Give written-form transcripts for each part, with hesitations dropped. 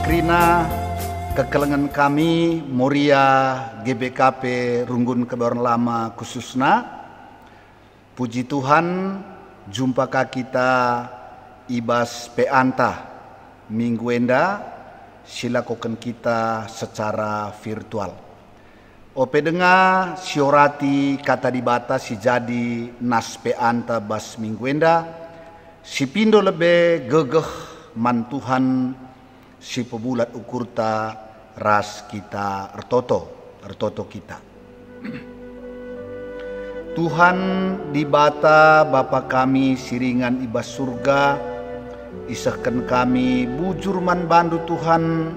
Makrina kekelengan kami Moria GBKP Runggun Kebayoran Lama khususna. Puji Tuhan, jumpakah kita ibas peanta minggu enda silakukan kita secara virtual. Ope dengar siorati kata dibata si jadi nas peanta bas minggu enda si pindo lebe gegeh man Tuhan si pebulat ukurta ras kita ertoto kita. Tuhan dibata Bapa kami siringan ibas surga, isahkan kami bujur man bandu Tuhan,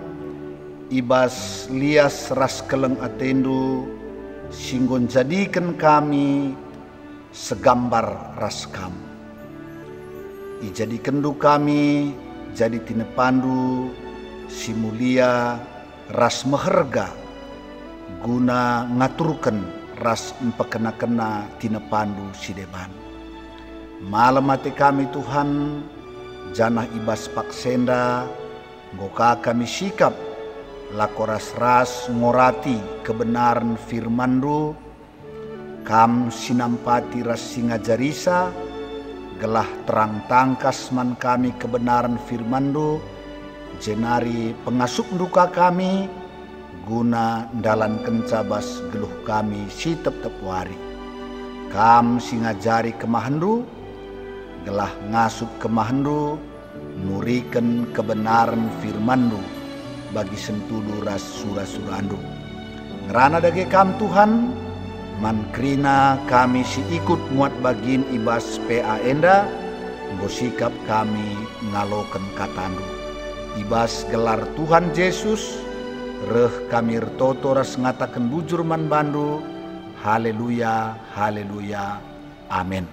ibas lias ras keleng atendu, singgon jadikan kami segambar ras kamu. Ijadikan du kami jadi tinepandu si mulia ras meherga guna ngaturkan ras empekena-kena tinepandu si deban. Malam hati kami Tuhan janah ibas paksenda ngoka kami sikap lakoras ras ngorati kebenaran firmandu kam sinampati ras singajarisa gelah terang tangkas man kami kebenaran firmandu jenari pengasuk duka kami guna dalan kencabas geluh kami si tep-tep wari kam singajari kemahandu gelah ngasup kemahandu nuriken kebenaran firmandu bagi sentudu ras sura-surandu ngerana dage kam Tuhan mankrina kami si ikut muat bagin ibas PA enda bosikap kami ngaloken katandu ibas gelar Tuhan Yesus reh kami retoto ras ngatakan bujur man bandu haleluya haleluya amin.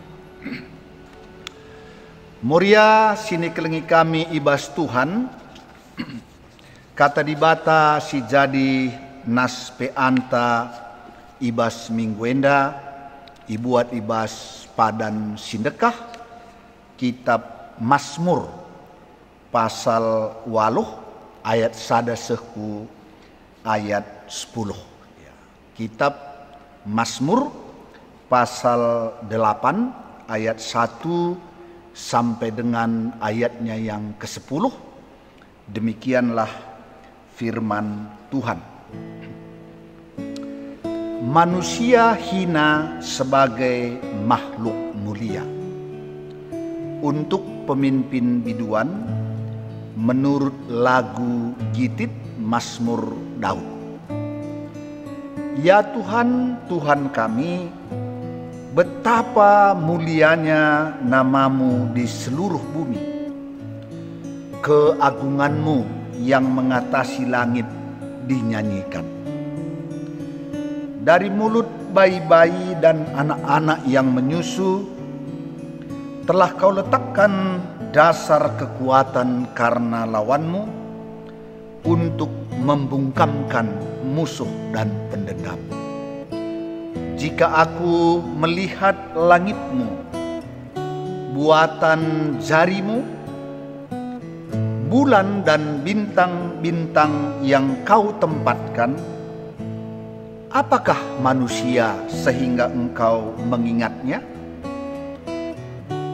Moria sini kelengi kami ibas Tuhan kata dibata si jadi nas peanta ibas minggu enda ibuat ibas padan sindekah kitab Mazmur pasal 8 ayat 1 ayat 10. Kitab Mazmur pasal 8 ayat 1 sampai dengan ayatnya yang ke-10. Demikianlah firman Tuhan. Manusia hina sebagai makhluk mulia. Untuk pemimpin biduan menurut lagu Gitit Mazmur Daud. Ya Tuhan, Tuhan kami, betapa mulianya namamu di seluruh bumi. Keagunganmu yang mengatasi langit dinyanyikan. Dari mulut bayi-bayi dan anak-anak yang menyusu telah kau letakkan dasar kekuatan karena lawanmu untuk membungkamkan musuh dan pendendam. Jika aku melihat langitmu, buatan jarimu, bulan dan bintang-bintang yang kau tempatkan, apakah manusia sehingga engkau mengingatnya?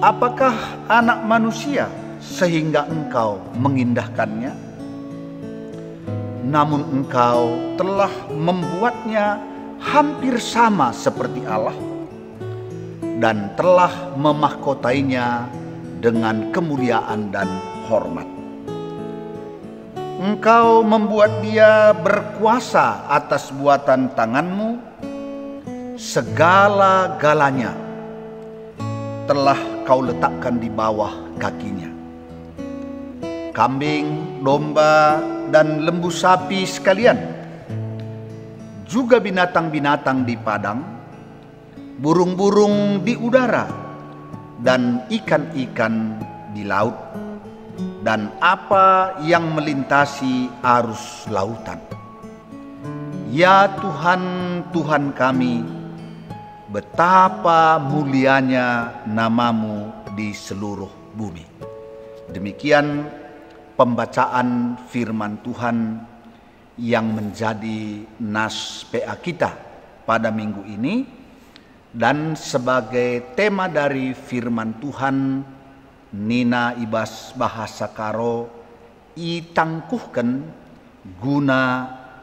Apakah anak manusia sehingga engkau mengindahkannya? Namun engkau telah membuatnya hampir sama seperti Allah dan telah memahkotainya dengan kemuliaan dan hormat. Engkau membuat dia berkuasa atas buatan tanganmu, segala-galanya telah kau letakkan di bawah kakinya. Kambing, domba, dan lembu sapi sekalian, juga binatang-binatang di padang, burung-burung di udara, dan ikan-ikan di laut, dan apa yang melintasi arus lautan. Ya Tuhan, Tuhan kami, betapa mulianya namamu di seluruh bumi. Demikian pembacaan firman Tuhan yang menjadi nas PA kita pada minggu ini, dan sebagai tema dari firman Tuhan Nina ibas bahasa karo itangkuhkan guna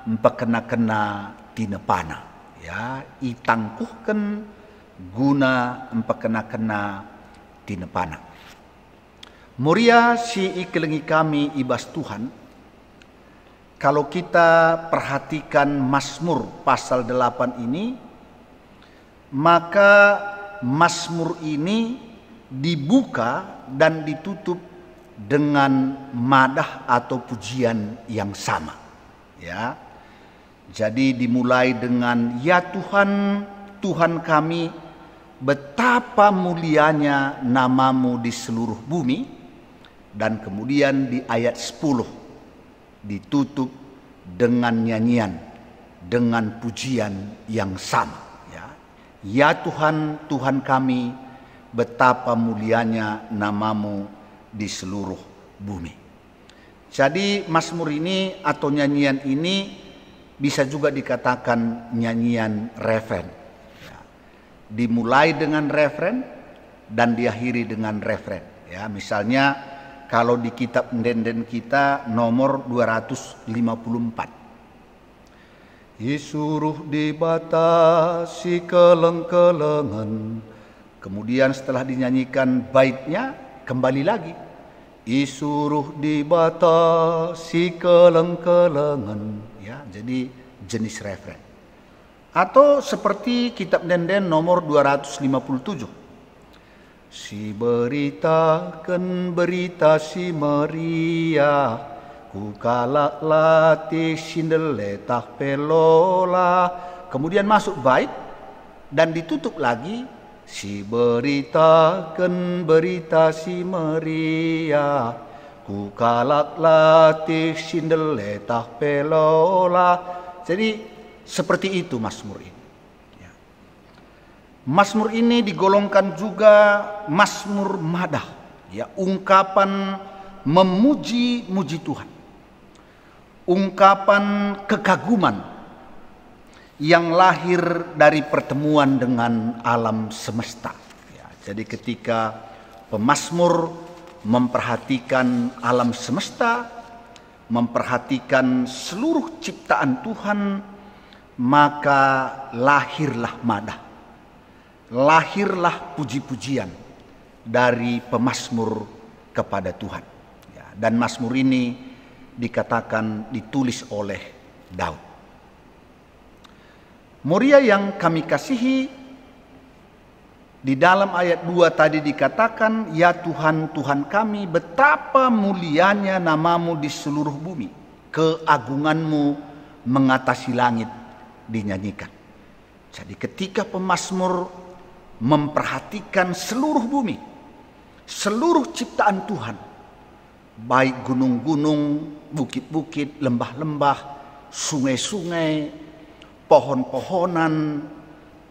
empekena-kena tinepana, ya, itangkuhkan guna empekena-kena tinepana. Muria si ikelengi kami ibas Tuhan, kalau kita perhatikan Mazmur pasal 8 ini, maka Mazmur ini dibuka dan ditutup dengan madah atau pujian yang sama, ya. Jadi dimulai dengan ya Tuhan, Tuhan kami, betapa mulianya namamu di seluruh bumi, dan kemudian di ayat 10 ditutup dengan nyanyian, dengan pujian yang sama, ya. Ya Tuhan, Tuhan kami, betapa mulianya namamu di seluruh bumi. Jadi Mazmur ini atau nyanyian ini bisa juga dikatakan nyanyian refren, ya. Dimulai dengan refren dan diakhiri dengan refren, ya. Misalnya kalau di kitab Ndenden kita nomor 254, Isuruh dibatasi keleng-kelengan. Kemudian setelah dinyanyikan baitnya, kembali lagi, Isuruh dibatasi keleng-kelengan, ya. Jadi jenis refren. Atau seperti kitab Ndenden nomor 257, si beritakan berita si meriah, ku kalak latih sindeletah pelola. Kemudian masuk bait dan ditutup lagi, si beritakan berita si meriah, ku kalak latih sindeletah pelola. Jadi seperti itu Mazmur ini, ya. Mazmur ini digolongkan juga Mazmur madah, ya, ungkapan memuji-muji Tuhan, ungkapan kekaguman yang lahir dari pertemuan dengan alam semesta, ya. Jadi ketika pemazmur memperhatikan alam semesta, memperhatikan seluruh ciptaan Tuhan, maka lahirlah madah, lahirlah puji-pujian dari pemazmur kepada Tuhan, ya. Dan mazmur ini dikatakan ditulis oleh Daud. Muria yang kami kasihi, di dalam ayat 2 tadi dikatakan, ya Tuhan, Tuhan kami, betapa mulianya namamu di seluruh bumi, keagunganmu mengatasi langit dinyanyikan. Jadi ketika pemazmur memperhatikan seluruh bumi, seluruh ciptaan Tuhan, baik gunung-gunung, bukit-bukit, lembah-lembah, sungai-sungai, pohon-pohonan,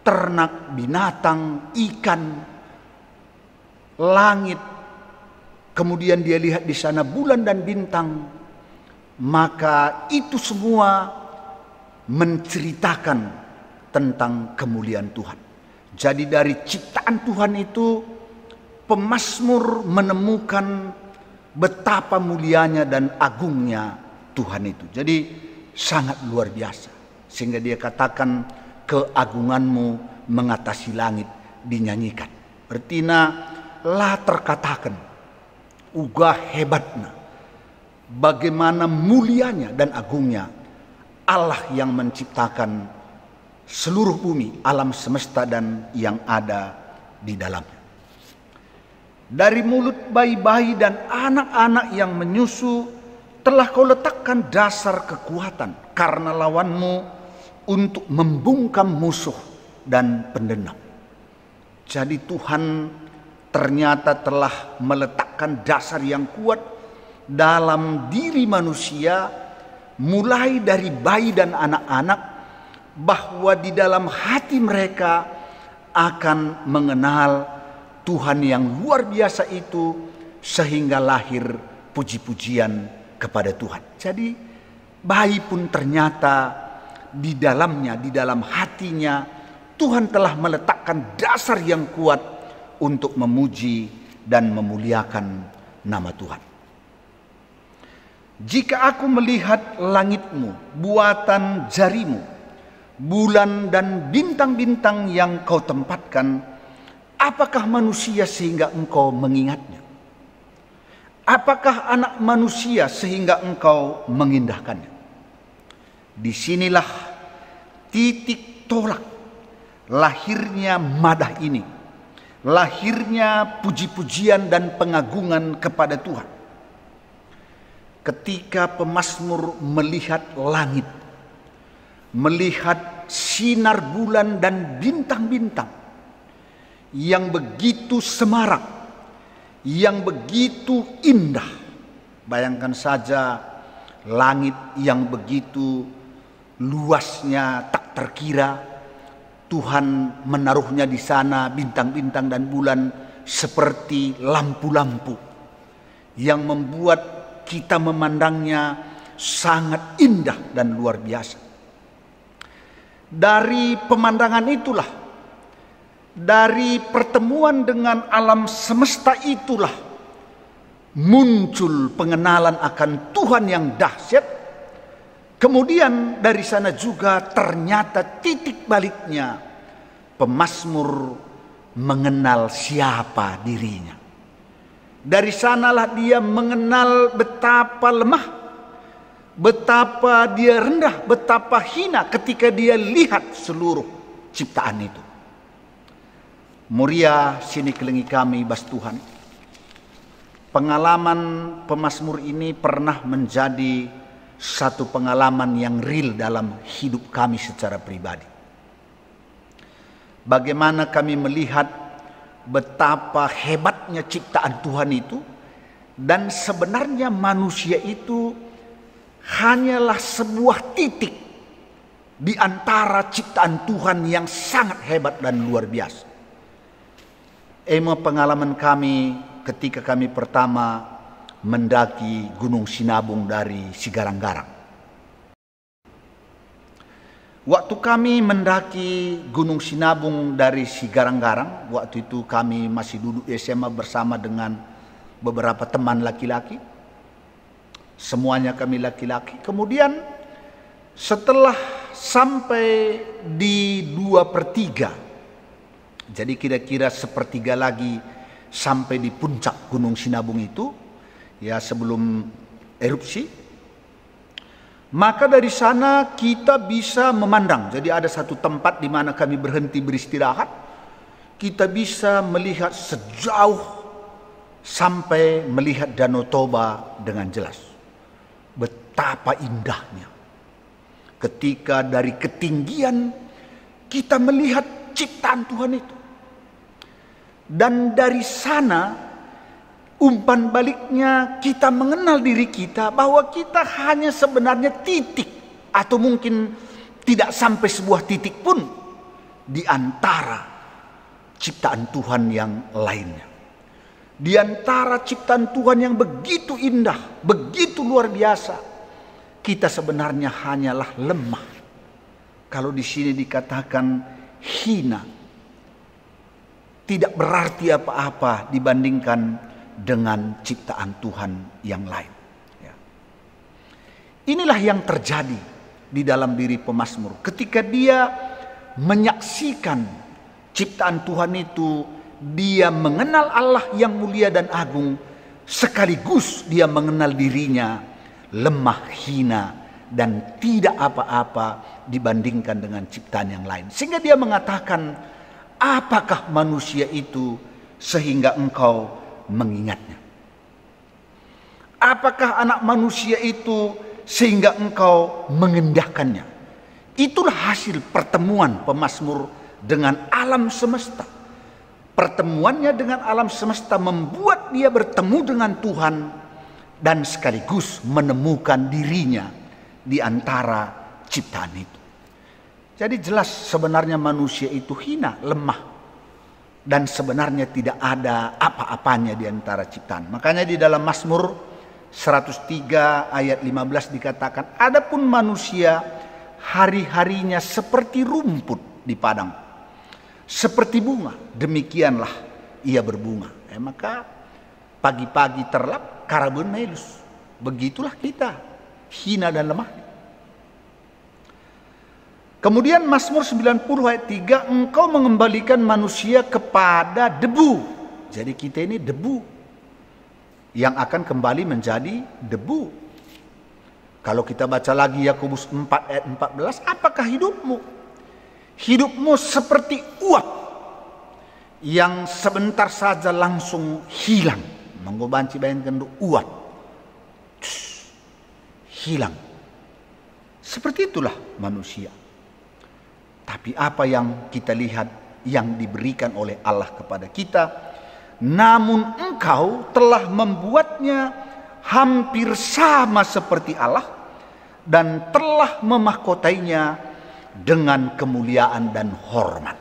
ternak, binatang, ikan, langit, kemudian dia lihat di sana bulan dan bintang, maka itu semua menceritakan tentang kemuliaan Tuhan. Jadi dari ciptaan Tuhan itu pemazmur menemukan betapa mulianya dan agungnya Tuhan itu. Jadi sangat luar biasa, sehingga dia katakan keagunganmu mengatasi langit dinyanyikan. Bertina lah terkatakan ugah hebatna, bagaimana mulianya dan agungnya Allah yang menciptakan seluruh bumi, alam semesta dan yang ada di dalamnya. Dari mulut bayi-bayi dan anak-anak yang menyusu telah kau letakkan dasar kekuatan karena lawanmu untuk membungkam musuh dan pendendam. Jadi Tuhan ternyata telah meletakkan dasar yang kuat dalam diri manusia, mulai dari bayi dan anak-anak, bahwa di dalam hati mereka akan mengenal Tuhan yang luar biasa itu, sehingga lahir puji-pujian kepada Tuhan. Jadi bayi pun ternyata di dalamnya, di dalam hatinya, Tuhan telah meletakkan dasar yang kuat untuk memuji dan memuliakan nama Tuhan. Jika aku melihat langitmu, buatan jarimu, bulan dan bintang-bintang yang kau tempatkan, apakah manusia sehingga engkau mengingatnya? Apakah anak manusia sehingga engkau mengindahkannya? Disinilah titik tolak lahirnya madah ini, lahirnya puji-pujian dan pengagungan kepada Tuhan. Ketika pemazmur melihat langit, melihat sinar bulan dan bintang-bintang yang begitu semarak, yang begitu indah. Bayangkan saja langit yang begitu luasnya tak terkira. Tuhan menaruhnya di sana bintang-bintang dan bulan seperti lampu-lampu yang membuat kita memandangnya sangat indah dan luar biasa. Dari pemandangan itulah, dari pertemuan dengan alam semesta itulah, muncul pengenalan akan Tuhan yang dahsyat. Kemudian dari sana juga ternyata titik baliknya, pemazmur mengenal siapa dirinya. Dari sanalah dia mengenal betapa lemah, betapa dia rendah, betapa hina ketika dia lihat seluruh ciptaan itu. Muria sini kelingi kami bas Tuhan. Pengalaman pemazmur ini pernah menjadi satu pengalaman yang real dalam hidup kami secara pribadi. Bagaimana kami melihat betapa hebatnya ciptaan Tuhan itu, dan sebenarnya manusia itu hanyalah sebuah titik di antara ciptaan Tuhan yang sangat hebat dan luar biasa. Pengalaman kami ketika kami pertama mendaki Gunung Sinabung dari Sigarang-Garang. Waktu kami mendaki Gunung Sinabung dari Sigarang-Garang, waktu itu kami masih duduk di SMA bersama dengan beberapa teman laki-laki. Semuanya kami laki-laki. Kemudian setelah sampai di 2/3, jadi kira-kira 1/3 lagi sampai di puncak Gunung Sinabung itu, ya sebelum erupsi. Maka dari sana kita bisa memandang. Jadi ada satu tempat di mana kami berhenti beristirahat. Kita bisa melihat sejauh sampai melihat Danau Toba dengan jelas. Betapa indahnya. Ketika dari ketinggian kita melihat ciptaan Tuhan itu. Dan dari sana umpan baliknya kita mengenal diri kita bahwa kita hanya sebenarnya titik atau mungkin tidak sampai sebuah titik pun di antara ciptaan Tuhan yang lainnya. Di antara ciptaan Tuhan yang begitu indah, begitu luar biasa, kita sebenarnya hanyalah lemah. Kalau di sini dikatakan hina, tidak berarti apa-apa dibandingkan dengan ciptaan Tuhan yang lain. Ya. Inilah yang terjadi di dalam diri pemazmur. Ketika dia menyaksikan ciptaan Tuhan itu, dia mengenal Allah yang mulia dan agung, sekaligus dia mengenal dirinya lemah, hina, dan tidak apa-apa dibandingkan dengan ciptaan yang lain. Sehingga dia mengatakan, apakah manusia itu sehingga engkau mengingatnya? Apakah anak manusia itu sehingga engkau mengendahkannya? Itulah hasil pertemuan pemazmur dengan alam semesta. Pertemuannya dengan alam semesta membuat dia bertemu dengan Tuhan dan sekaligus menemukan dirinya di antara ciptaan itu. Jadi jelas sebenarnya manusia itu hina, lemah, dan sebenarnya tidak ada apa-apanya di antara ciptaan. Makanya di dalam Mazmur 103 ayat 15 dikatakan, adapun manusia hari-harinya seperti rumput di padang, seperti bunga, demikianlah ia berbunga. Maka pagi-pagi terlap, karabun melus. Begitulah kita, hina dan lemah. Kemudian Mazmur 90 ayat 3, engkau mengembalikan manusia kepada debu. Jadi kita ini debu yang akan kembali menjadi debu. Kalau kita baca lagi Yakobus 4 ayat 14, apakah hidupmu? Hidupmu seperti uap yang sebentar saja langsung hilang. Menggobanci bayangkan uap. Hilang. Seperti itulah manusia. Tapi apa yang kita lihat yang diberikan oleh Allah kepada kita, namun engkau telah membuatnya hampir sama seperti Allah dan telah memahkotainya dengan kemuliaan dan hormat.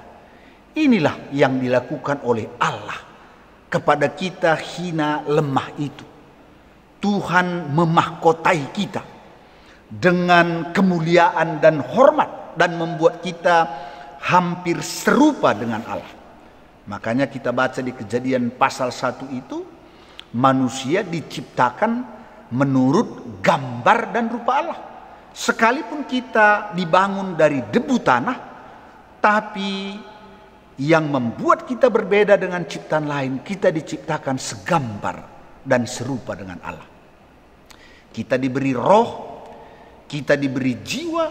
Inilah yang dilakukan oleh Allah kepada kita hina lemah itu. Tuhan memahkotai kita dengan kemuliaan dan hormat dan membuat kita hampir serupa dengan Allah. Makanya kita baca di Kejadian pasal 1 itu, manusia diciptakan menurut gambar dan rupa Allah. Sekalipun kita dibangun dari debu tanah, tapi yang membuat kita berbeda dengan ciptaan lain, kita diciptakan segambar dan serupa dengan Allah. Kita diberi roh, kita diberi jiwa,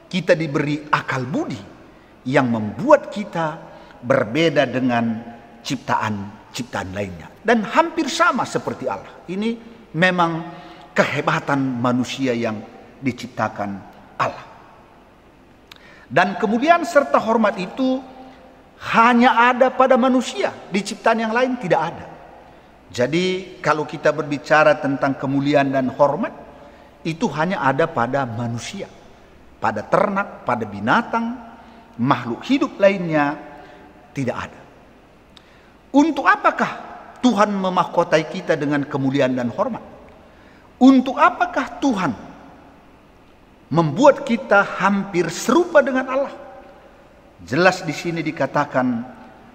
kita diberi akal budi yang membuat kita berbeda dengan ciptaan lainnya dan hampir sama seperti Allah. Ini memang kehebatan manusia yang diciptakan Allah. Dan kemuliaan serta hormat itu hanya ada pada manusia, di ciptaan yang lain tidak ada. Jadi kalau kita berbicara tentang kemuliaan dan hormat, itu hanya ada pada manusia, pada ternak, pada binatang, makhluk hidup lainnya tidak ada. Untuk apakah Tuhan memahkotai kita dengan kemuliaan dan hormat? Untuk apakah Tuhan membuat kita hampir serupa dengan Allah? Jelas di sini dikatakan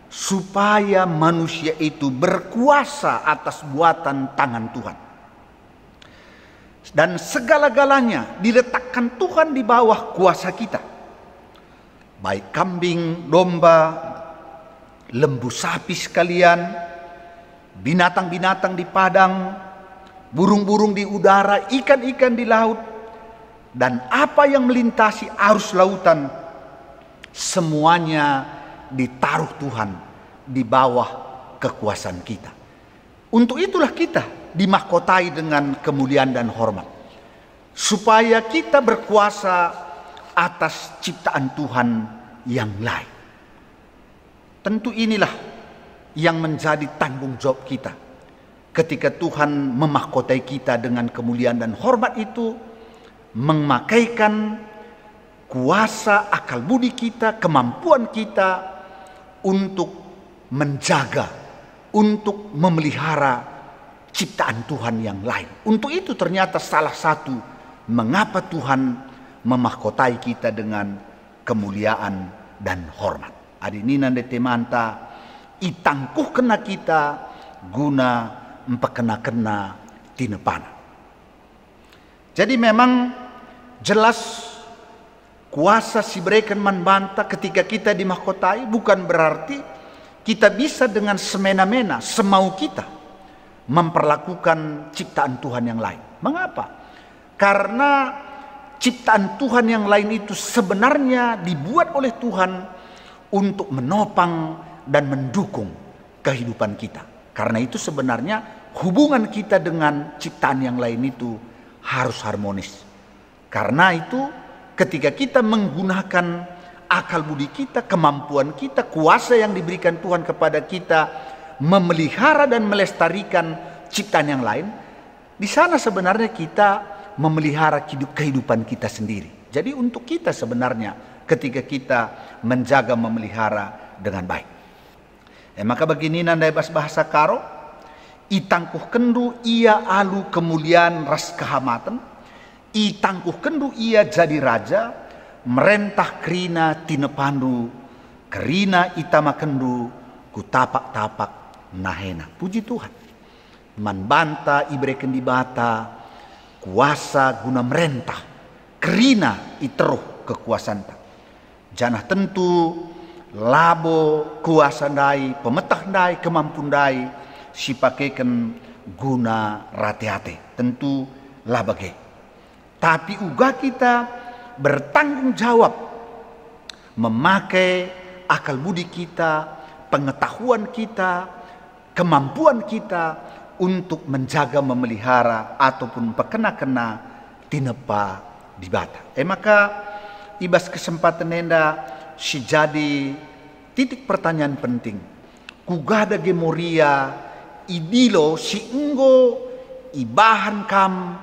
supaya manusia itu berkuasa atas buatan tangan Tuhan. Dan segala-galanya diletakkan Tuhan di bawah kuasa kita. Baik kambing, domba, lembu sapi sekalian, binatang-binatang di padang, burung-burung di udara, ikan-ikan di laut, dan apa yang melintasi arus lautan, semuanya ditaruh Tuhan di bawah kekuasaan kita. Untuk itulah kita dimahkotai dengan kemuliaan dan hormat, supaya kita berkuasa atas ciptaan Tuhan yang lain. Tentu inilah yang menjadi tanggung jawab kita ketika Tuhan memahkotai kita dengan kemuliaan dan hormat itu, memakaikan kuasa akal budi kita, kemampuan kita untuk menjaga, untuk memelihara ciptaan Tuhan yang lain. Untuk itu ternyata salah satu mengapa Tuhan memahkotai kita dengan kemuliaan dan hormat. Adininan de temanta itangkuh kena kita guna empekena-kena tinepana. Jadi memang jelas kuasa si berikan manbanta ketika kita dimahkotai bukan berarti kita bisa dengan semena-mena, semau kita memperlakukan ciptaan Tuhan yang lain. Mengapa? Karena ciptaan Tuhan yang lain itu sebenarnya dibuat oleh Tuhan untuk menopang dan mendukung kehidupan kita. Karena itu sebenarnya hubungan kita dengan ciptaan yang lain itu harus harmonis. Karena itu ketika kita menggunakan akal budi kita, kemampuan kita, kuasa yang diberikan Tuhan kepada kita memelihara dan melestarikan ciptaan yang lain, di sana sebenarnya kita memelihara kehidupan kita sendiri. Jadi untuk kita sebenarnya ketika kita menjaga memelihara dengan baik. Maka begini nandai bahasa karo, itangkuh kendu ia alu kemuliaan ras kehamatan, itangkuh kendu ia jadi raja, merentah kerina tinepandu, kerina itama kendu ku tapak-tapak nahena. Puji Tuhan. Man banta ibreken di bata kuasa guna merentah, kerina iteruh kekuasaan ta. Janah tentu labo kuasa dai, pemetah dai, kemampuan dai, si pakaikan guna rate-hate. Tentu lah bagai. Tapi uga kita bertanggung jawab memakai akal budi kita, pengetahuan kita, kemampuan kita untuk menjaga, memelihara ataupun pekena-kena tinepa di bata. Maka ibas kesempatan enda si jadi titik pertanyaan penting. Kugada gemoria idilo si enggo ibahan kam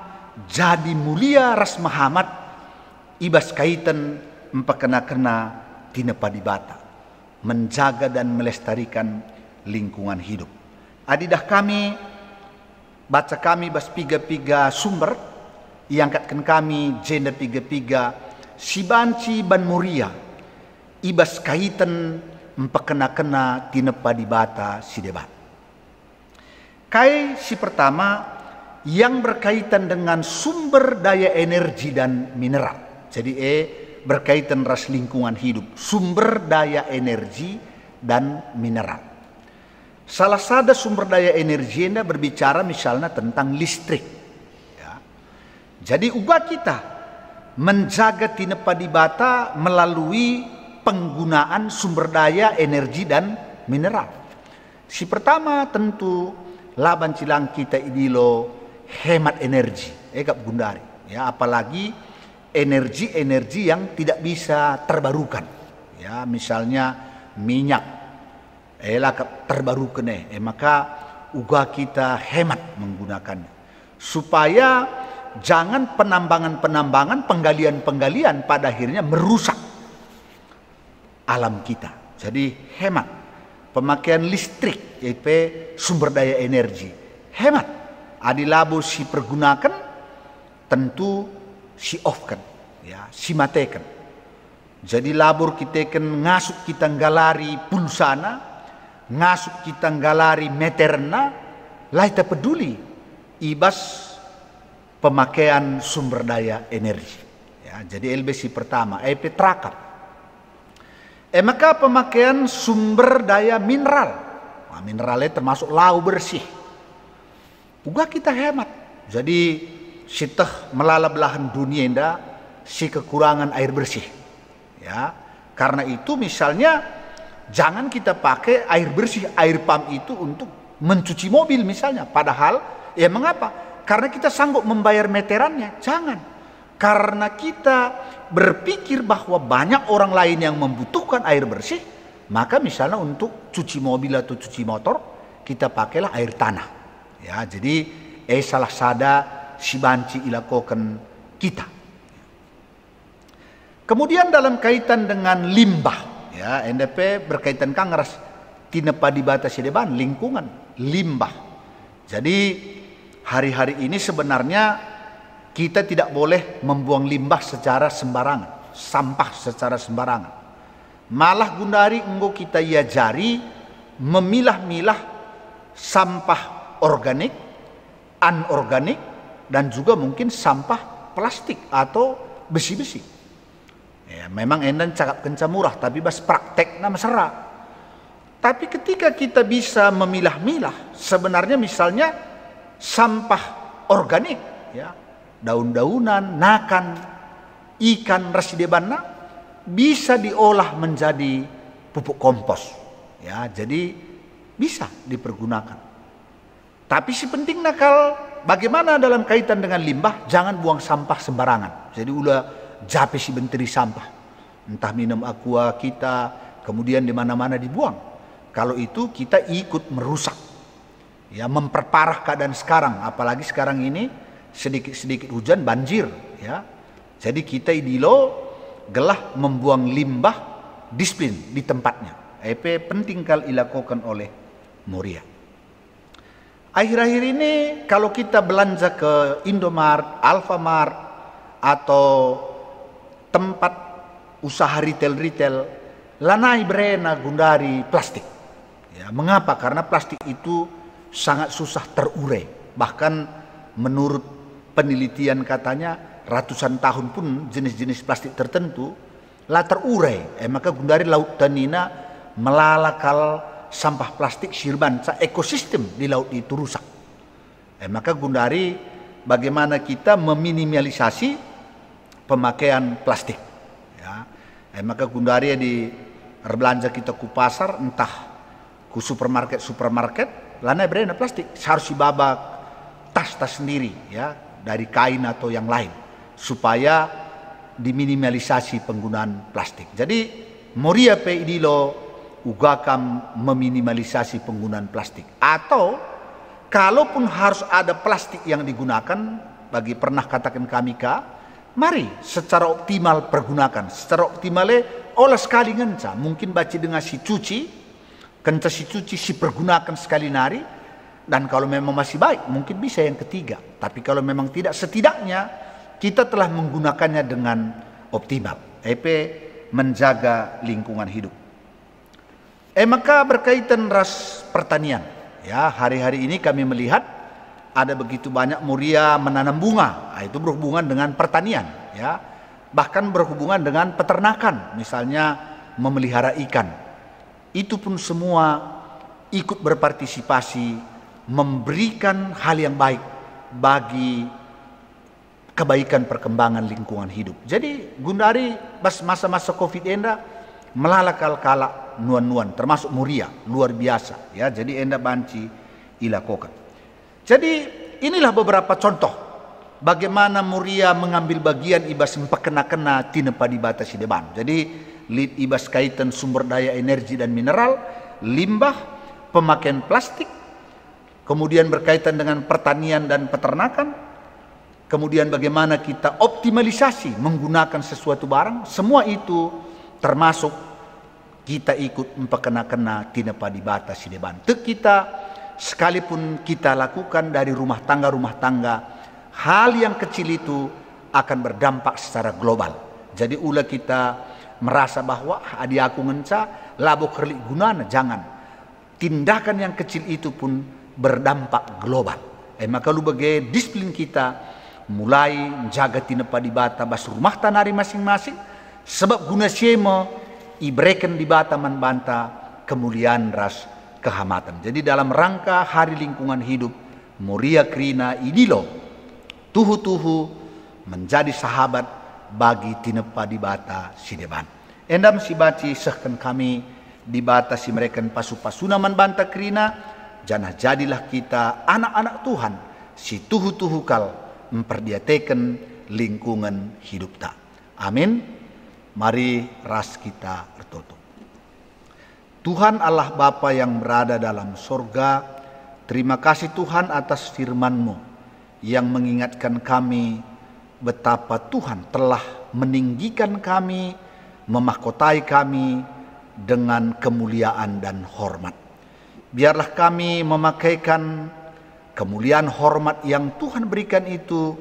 jadi mulia ras Muhammad ibas kaitan empekena-kena tinepa di bata. Menjaga dan melestarikan lingkungan hidup. Adidah kami, baca kami bas piga-piga sumber, iangkatkan kami jenda piga-piga, si banci ban muria, ibas kaitan empekena-kena tinepa di bata si debat. Kai si pertama yang berkaitan dengan sumber daya energi dan mineral. Jadi berkaitan ras lingkungan hidup, sumber daya energi dan mineral. Salah satu sumber daya energi anda berbicara misalnya tentang listrik. Ya. Jadi ubah kita menjaga tinepa di bata melalui penggunaan sumber daya energi dan mineral. Si pertama tentu laban cilang kita idilo hemat energi, kap gundari. Ya, apalagi energi-energi yang tidak bisa terbarukan. Ya, misalnya minyak, terbarukan maka uga kita hemat menggunakannya. Supaya jangan penambangan-penambangan, penggalian-penggalian pada akhirnya merusak alam kita. Jadi hemat. Pemakaian listrik, yaitu sumber daya energi. Hemat. Adilabu si pergunakan, tentu si off-kan, ya, si matekan. Jadi labur kita kan ngasuk kita nggalari pulsana, ngasuk kita nggalari meterna, lah kita peduli ibas pemakaian sumber daya energi. Ya, jadi LBC pertama, terakat. Maka pemakaian sumber daya mineral. Nah, mineralnya termasuk lau bersih. Juga kita hemat. Jadi siteh melala belahan dunia indah si kekurangan air bersih. Ya, karena itu misalnya jangan kita pakai air bersih, air pam itu untuk mencuci mobil misalnya. Padahal ya mengapa? Karena kita sanggup membayar meterannya. Jangan. Karena kita berpikir bahwa banyak orang lain yang membutuhkan air bersih, maka misalnya untuk cuci mobil atau cuci motor kita pakailah air tanah. Ya, jadi salah sada si banci ilakokan kita. Kemudian dalam kaitan dengan limbah, ya, NDP berkaitan kangras tinepa di batas depan lingkungan limbah. Jadi hari-hari ini sebenarnya kita tidak boleh membuang limbah secara sembarangan, sampah secara sembarangan. Malah gundari enggo kita iajari memilah-milah sampah organik, anorganik, dan juga mungkin sampah plastik atau besi-besi. Ya, memang endan cakap kenca murah, tapi bas praktekna mesra. Tapi ketika kita bisa memilah-milah, sebenarnya misalnya sampah organik, ya, daun-daunan, nakan, ikan, rasidebanna bisa diolah menjadi pupuk kompos. Ya, jadi bisa dipergunakan. Tapi si penting nakal bagaimana dalam kaitan dengan limbah, jangan buang sampah sembarangan. Jadi ulah jape si benteri sampah. Entah minum aqua kita, kemudian di mana-mana dibuang. Kalau itu kita ikut merusak. Ya, memperparah keadaan sekarang, apalagi sekarang ini sedikit-sedikit hujan banjir, ya. Jadi kita idilo gelah membuang limbah disiplin di tempatnya. Penting kal ilakokan oleh Moria. Akhir-akhir ini kalau kita belanja ke Indomaret, Alfamart, atau tempat usaha retail-retail, lanai berena gundari plastik. Ya, mengapa? Karena plastik itu sangat susah terurai. Bahkan menurut penelitian katanya ratusan tahun pun jenis-jenis plastik tertentu lah terurai. Maka gundari laut tanina melalakal sampah plastik sirban, ekosistem di laut itu rusak. Maka gundari bagaimana kita meminimalisasi pemakaian plastik. Ya. Maka gundari di berbelanja kita ku pasar, entah ku supermarket, lana berena plastik. Harus dibabak tas-tas sendiri, ya, dari kain atau yang lain, supaya diminimalisasi penggunaan plastik. Jadi Moria pe idilo ugakam meminimalisasi penggunaan plastik. Atau kalaupun harus ada plastik yang digunakan, bagi pernah katakan kami mari secara optimal pergunakan. Secara optimalnya olah sekali ngenca. Mungkin baca dengan si cuci, kenca si cuci si pergunakan sekali nari. Dan kalau memang masih baik, mungkin bisa yang ketiga. Tapi kalau memang tidak, setidaknya kita telah menggunakannya dengan optimal. Menjaga lingkungan hidup. Maka berkaitan ras pertanian. Ya, hari-hari ini kami melihat ada begitu banyak Moria menanam bunga. Itu berhubungan dengan pertanian. Ya, bahkan berhubungan dengan peternakan. Misalnya memelihara ikan. Itu pun semua ikut berpartisipasi memberikan hal yang baik bagi kebaikan perkembangan lingkungan hidup. Jadi gundari pas masa-masa Covid enda melalakal kala nuan-nuan termasuk Moria luar biasa, ya. Jadi enda banci ilakokan. Jadi inilah beberapa contoh bagaimana Moria mengambil bagian ibas empakena-kena tinepa di batas deban. Jadi lead ibas kaitan sumber daya energi dan mineral, limbah, pemakaian plastik, kemudian berkaitan dengan pertanian dan peternakan, kemudian bagaimana kita optimalisasi menggunakan sesuatu barang, semua itu termasuk kita ikut empakena-kena tinepa di batas deban. Kita sekalipun kita lakukan dari rumah tangga, hal yang kecil itu akan berdampak secara global. Jadi ulah kita merasa bahwa adi aku ngenca labo kerlik gunana, jangan. Tindakan yang kecil itu pun berdampak global. Maka lu bagai disiplin kita mulai menjaga tinepa di bata bas rumah tanari masing-masing, sebab guna siema ibreken di bata man banta kemuliaan ras kehamatan. Jadi dalam rangka hari lingkungan hidup, Moria Krina idilo tuhu-tuhu menjadi sahabat bagi tinepa di bata sideban. Endam si baci sehkan kami di bata si mereka pasu-pasuna man banta Krina, janah jadilah kita anak-anak Tuhan si tuhu-tuhu kal memperdiatekan lingkungan hidup tak. Amin. Mari ras kita bertutup. Tuhan Allah Bapa yang berada dalam sorga, terima kasih Tuhan atas firman-Mu yang mengingatkan kami betapa Tuhan telah meninggikan kami, memahkotai kami dengan kemuliaan dan hormat. Biarlah kami memakaikan kemuliaan hormat yang Tuhan berikan itu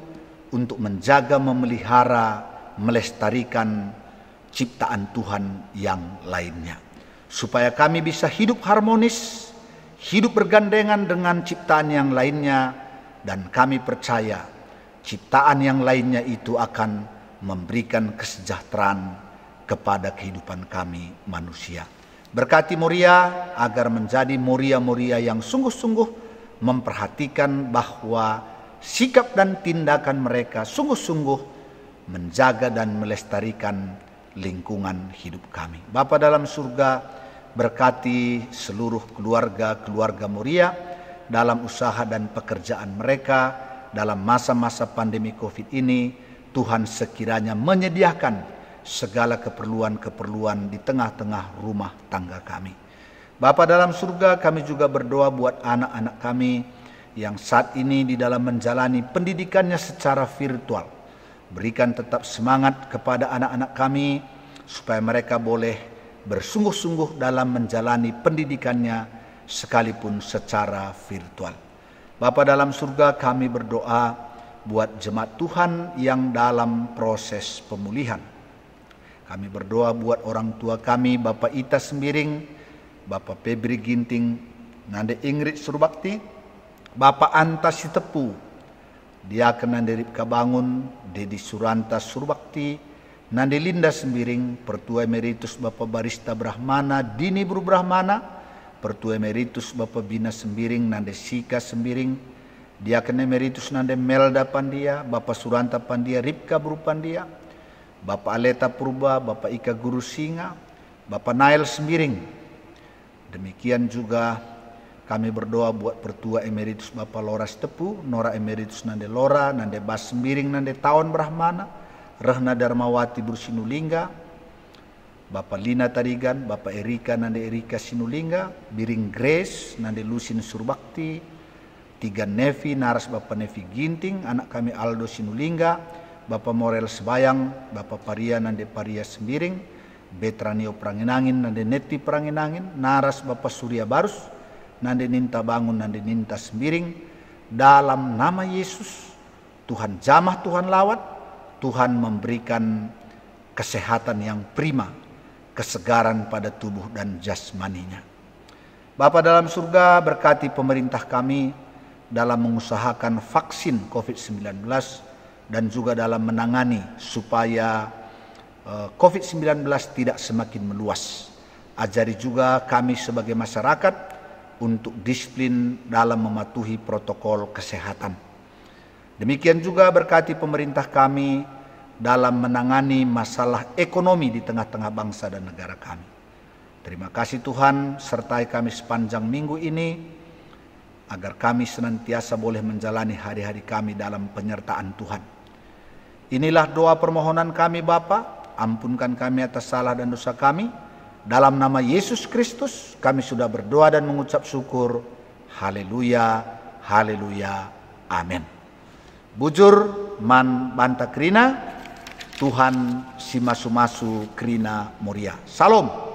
untuk menjaga, memelihara, melestarikan ciptaan Tuhan yang lainnya. Supaya kami bisa hidup harmonis, hidup bergandengan dengan ciptaan yang lainnya, dan kami percaya ciptaan yang lainnya itu akan memberikan kesejahteraan kepada kehidupan kami manusia. Berkati Moria agar menjadi Moria-Moria yang sungguh-sungguh memperhatikan bahwa sikap dan tindakan mereka sungguh-sungguh menjaga dan melestarikan lingkungan hidup kami. Bapa dalam surga, berkati seluruh keluarga Moria dalam usaha dan pekerjaan mereka dalam masa-masa pandemi Covid ini. Tuhan sekiranya menyediakan segala keperluan-keperluan di tengah-tengah rumah tangga kami. Bapa dalam surga, kami juga berdoa buat anak-anak kami yang saat ini di dalam menjalani pendidikannya secara virtual. Berikan tetap semangat kepada anak-anak kami supaya mereka boleh bersungguh-sungguh dalam menjalani pendidikannya sekalipun secara virtual. Bapa dalam surga, kami berdoa buat jemaat Tuhan yang dalam proses pemulihan. Kami berdoa buat orang tua kami, Bapak Ita Sembiring, Bapak Febri Ginting, Nande Ingrid Surbakti, Bapak Anta Sitepu, Diaken Nande Ripka Bangun, Dedi Suranta Surbakti, Nande Linda Sembiring, Pertua Emeritus Bapak Barista Brahmana, Dini Bru Brahmana, Pertua Emeritus Bapak Bina Sembiring, Nande Sika Sembiring, Diaken Emeritus Nande Melda Pandia, Bapak Suranta Pandia, Ripka Bru Pandia, Bapak Aleta Purba, Bapak Ika Guru Singa, Bapak Nail Sembiring. Demikian juga kami berdoa buat Pertua Emeritus Bapak Lora Sitepu, Nora Emeritus Nande Lora, Nande Bas Sembiring, Nande Tawon Brahmana, Rehna Darmawati Bru Sinulinga, Bapak Lina Tarigan, Bapak Erika Nande Erika Sinulinga, Biring Grace Nande Lusin Surbakti, Tiga Nevi Naras Bapak Nevi Ginting, anak kami Aldo Sinulinga, Bapak Morel Sebayang, Bapak Paria Nande Paria Sembiring, Betranio Pranginangin Nande Neti Pranginangin, Naras Bapak Surya Barus Nande Ninta Bangun Nande Ninta Sembiring. Dalam nama Yesus, Tuhan jamah, Tuhan lawat, Tuhan memberikan kesehatan yang prima, kesegaran pada tubuh dan jasmaninya. Bapa dalam surga, berkati pemerintah kami dalam mengusahakan vaksin COVID-19 dan juga dalam menangani supaya COVID-19 tidak semakin meluas. Ajari juga kami sebagai masyarakat untuk disiplin dalam mematuhi protokol kesehatan. Demikian juga berkati pemerintah kami dalam menangani masalah ekonomi di tengah-tengah bangsa dan negara kami. Terima kasih Tuhan, sertai kami sepanjang minggu ini, agar kami senantiasa boleh menjalani hari-hari kami dalam penyertaan Tuhan. Inilah doa permohonan kami Bapa, ampunkan kami atas salah dan dosa kami. Dalam nama Yesus Kristus kami sudah berdoa dan mengucap syukur. Haleluya, haleluya, amin. Bujur man banta krina, Tuhan si masu-masu krina muria. Salam.